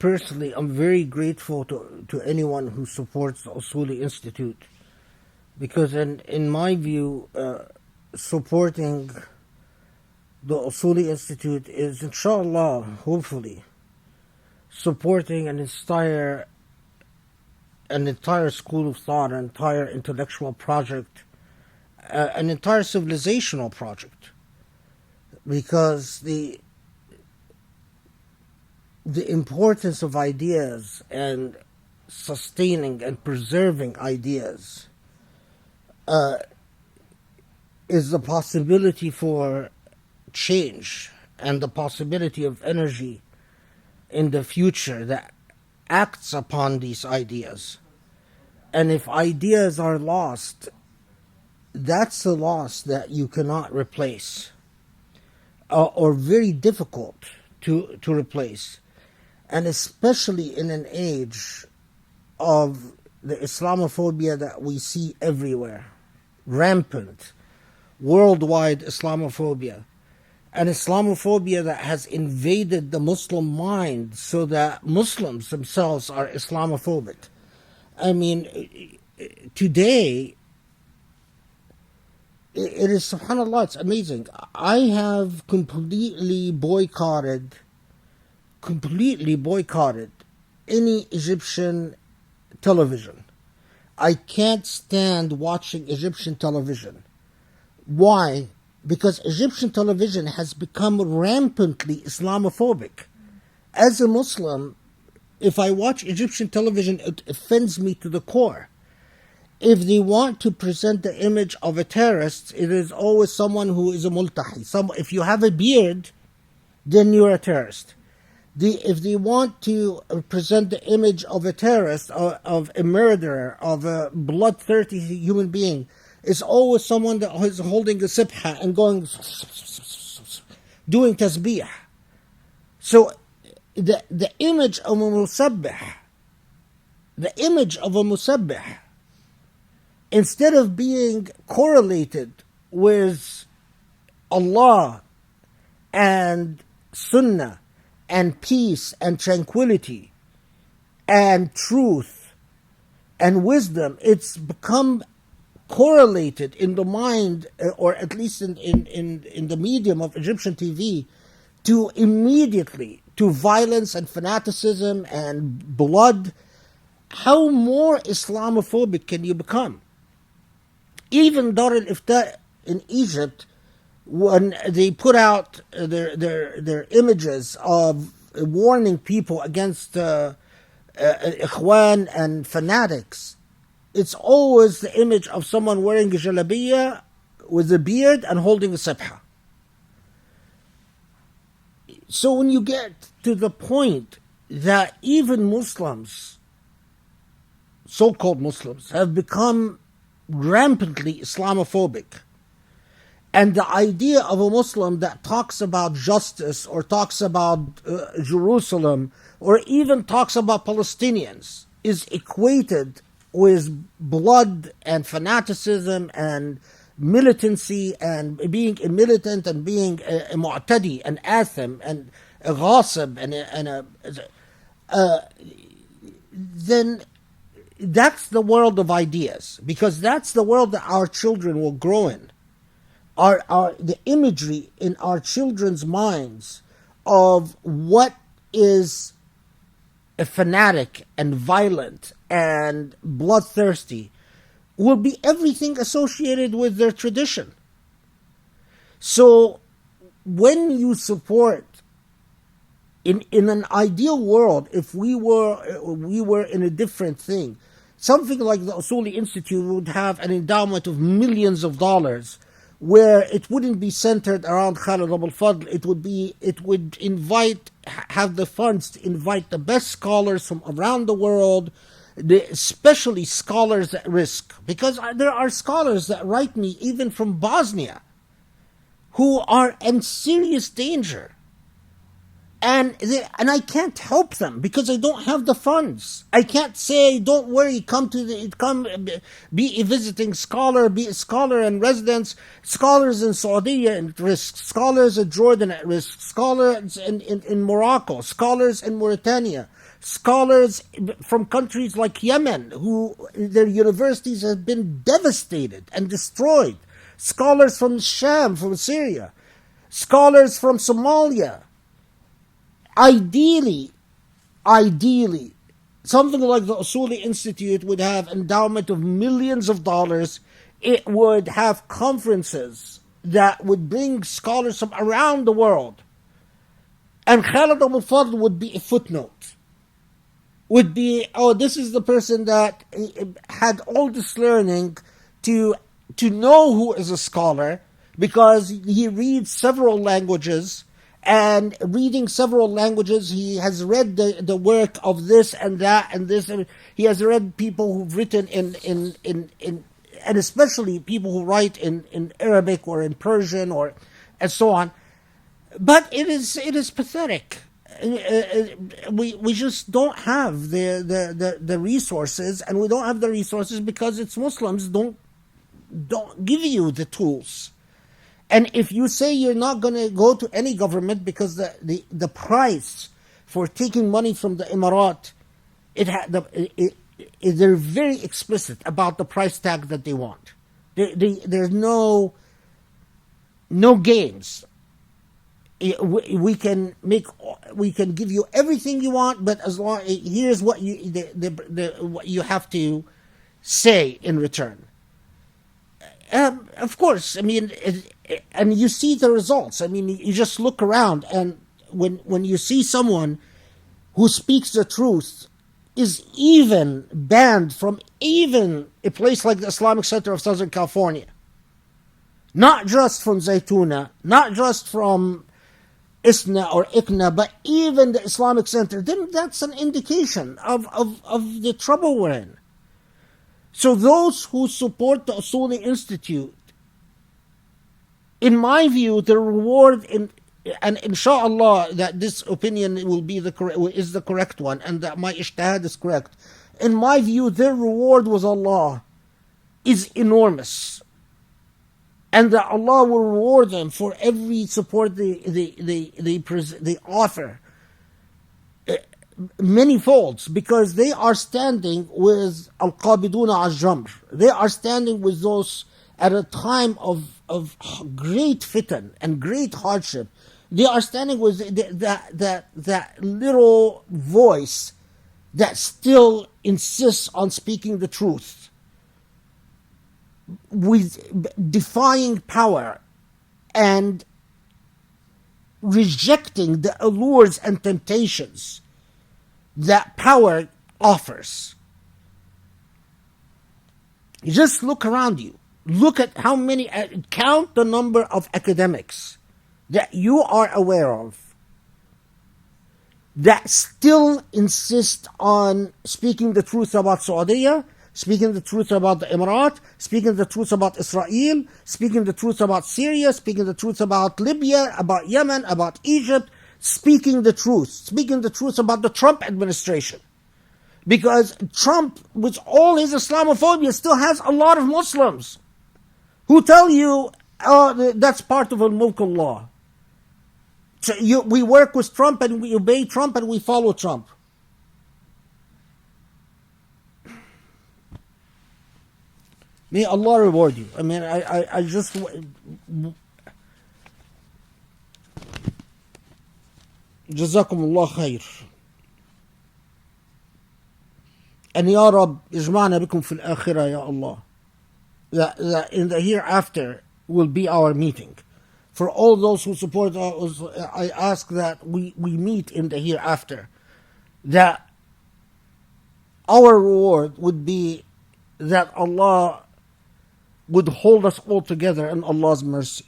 personally, I'm very grateful to anyone who supports the Usuli Institute, because in my view, supporting the Usuli Institute is, insha'Allah, hopefully, supporting an entire school of thought, an entire intellectual project, an entire civilizational project, because the importance of ideas and sustaining and preserving ideas is the possibility for change and the possibility of energy in the future that acts upon these ideas. And if ideas are lost, that's a loss that you cannot replace, or very difficult to replace. And especially in an age of the Islamophobia that we see everywhere, rampant, worldwide Islamophobia, an Islamophobia that has invaded the Muslim mind so that Muslims themselves are Islamophobic. I mean, today, it is, subhanAllah, it's amazing. I have completely boycotted any Egyptian television. I can't stand watching Egyptian television. Why? Because Egyptian television has become rampantly Islamophobic. As a Muslim, if I watch Egyptian television, it offends me to the core. If they want to present the image of a terrorist, it is always someone who is a multahi. If you have a beard, then you're a terrorist. If they want to present the image of a terrorist, of a murderer, of a bloodthirsty human being, it's always someone that is holding a sibha and going, doing tasbih. So the image of a musabbih, instead of being correlated with Allah and Sunnah and peace and tranquility and truth and wisdom, it's become correlated in the mind, or at least in the medium of Egyptian TV, to immediately to violence and fanaticism and blood. How more Islamophobic can you become? Even Dar al-Ifta in Egypt, when they put out their images of warning people against ikhwan and fanatics, it's always the image of someone wearing a jalabiyah with a beard and holding a sabha. So when you get to the point that even Muslims, so-called Muslims, have become rampantly Islamophobic, and the idea of a Muslim that talks about justice or talks about Jerusalem or even talks about Palestinians is equated with blood and fanaticism and militancy and being a militant and being a mu'tadi, an atham, and a ghasib, then that's the world of ideas, because that's the world that our children will grow in. The imagery in our children's minds of what is a fanatic and violent and bloodthirsty will be everything associated with their tradition. So when you support, in an ideal world, if we were in a different thing, something like the Usuli Institute would have an endowment of millions of dollars, where it wouldn't be centered around Khaled Abou El Fadl. It would have the funds to invite the best scholars from around the world, especially scholars at risk, because there are scholars that write me even from Bosnia who are in serious danger, and I can't help them because I don't have the funds. I can't say, don't worry, come be a visiting scholar, be a scholar in residence, scholars in Saudi at risk, scholars in Jordan at risk, scholars in Morocco, scholars in Mauritania, scholars from countries like Yemen, who their universities have been devastated and destroyed, scholars from Sham, from Syria, scholars from Somalia. Ideally, something like the Usuli Institute would have endowment of millions of dollars. It would have conferences that would bring scholars from around the world. And Khaled Abou El Fadl would be a footnote. Would be, oh, this is the person that had all this learning to know who is a scholar, because he reads several languages, and reading several languages, he has read the work of this and that and this, and he has read people who've written in and especially people who write in Arabic or in Persian or and so on. But it is pathetic. We just don't have the resources, and we don't have the resources because it's Muslims don't give you the tools. And if you say you're not going to go to any government because the price for taking money from the Emirat, they're very explicit about the price tag that they want. There's no games. We can give you everything you want, but as long here's what what you have to say in return. Of course, I mean, and you see the results. I mean, you just look around, and when you see someone who speaks the truth is even banned from even a place like the Islamic Center of Southern California, not just from Zaytuna, not just from ISNA or ICNA, but even the Islamic Center, then that's an indication of the trouble we're in. So those who support the Usuli Institute, in my view, the reward and insha'Allah that this opinion is the correct one, and that my ijtihad is correct. In my view, their reward with Allah is enormous, and that Allah will reward them for every support they offer, many folds, because they are standing with al-qabiduna al-jamr. They are standing with those at a time of great fitan and great hardship. They are standing with that little voice that still insists on speaking the truth, with defying power and rejecting the allures and temptations that power offers. Just look around you. Look at how many, count the number of academics that you are aware of that still insist on speaking the truth about Saudi, speaking the truth about the Emirat, speaking the truth about Israel, speaking the truth about Syria, speaking the truth about Libya, about Yemen, about Egypt, speaking the truth about the Trump administration. Because Trump, with all his Islamophobia, still has a lot of Muslims who tell you, oh, that's part of al-mulk Allah. So we work with Trump and we obey Trump and we follow Trump. May Allah reward you. I mean, I just... جزاكم الله خير. And Ya Rab, اجمعنا بكم في الآخرة يا Allah. That in the hereafter will be our meeting. For all those who support us, I ask that we meet in the hereafter. That our reward would be that Allah would hold us all together in Allah's mercy.